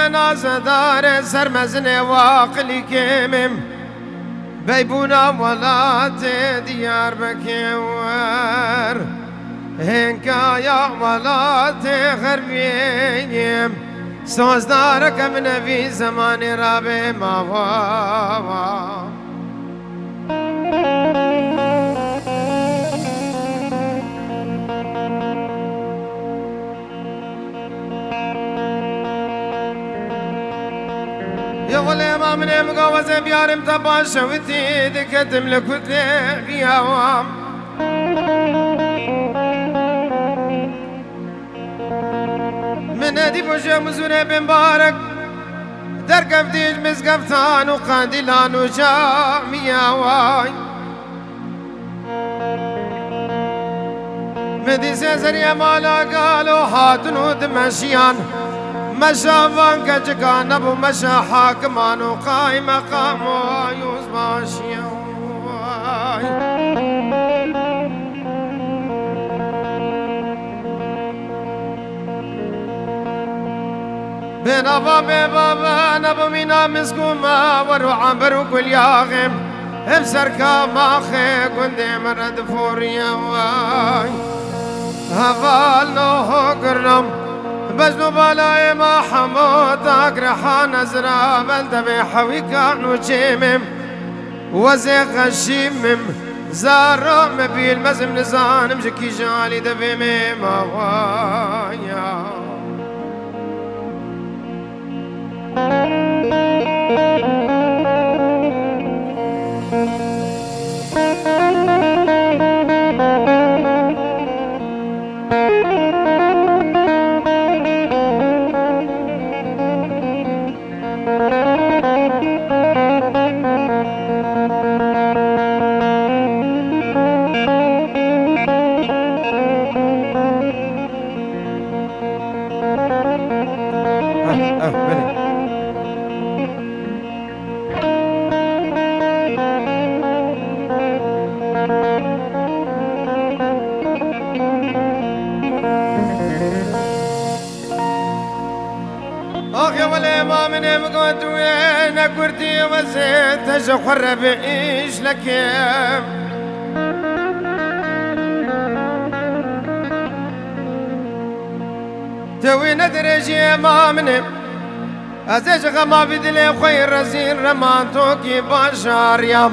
نازدار سرمزن واقلی کمیم بیبونا ولات دیار بکیور هنکایا ولات غربیم سوزدار کم نبی زمان راب ماوا يا ولي ما من مقاوزة بيارم تباشا وتي دكتم لكتلي بياوام من هدي بوجه مزونة بمبارك دركب ديج مزقفتان وقاندلان وجامياواي مدي سيزريا مالا قالوا هاتنو دمشيان مشافان كجكان ابو مشا حاكمان وقايم مقام ويوز ماشيا بين ابا بابا نبو مينا مسكوما ورو عمبر وكل ياغم بسركا ماخي قندي مرد فوريا واي هفالو قرم بزنو بالاي ما حموتك رحان ازرا بلدبي حوي كانو جيمم وزي غشيمم زارو مبي المزم نزانم جكي جالي دبي ميما وايا يا ولي ما من مقود وين كردي وزيت تجخر بعيش لك توي ندرجي ما من ازيج غما بدلي خير رزين رمانتوكي بشار يام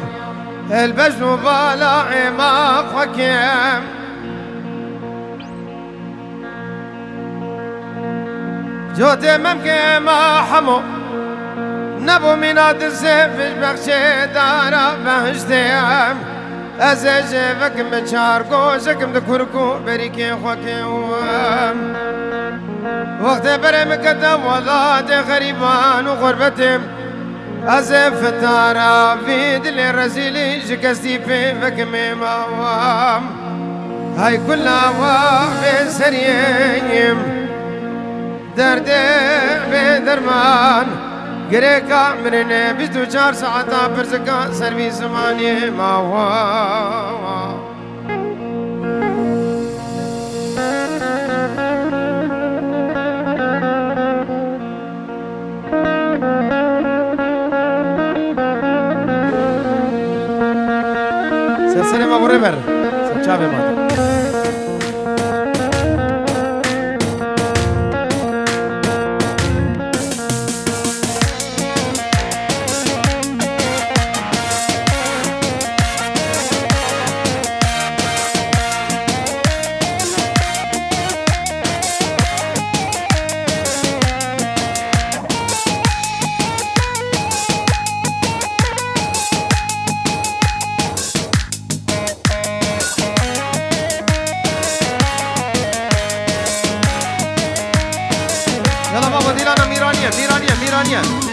البجن بالا عماق وكيم جوتي ممكن ما حمو نبو ميناد الزيف بخشي دارا بهشتيام ازيج فكم بشاركو شكم دكوركو بريكي خوكي وام وقت برم كتب ولاد غريبان وغربتهم ازيف تارا في دل رزيلي شكستي في فكم موام هاي كلها وافي سريم درد بدرمان گریکا مرنه 24 ساعتا پرزکا سرویس مانی ماوا سلسله ما بره بر سچاوه ما ثانية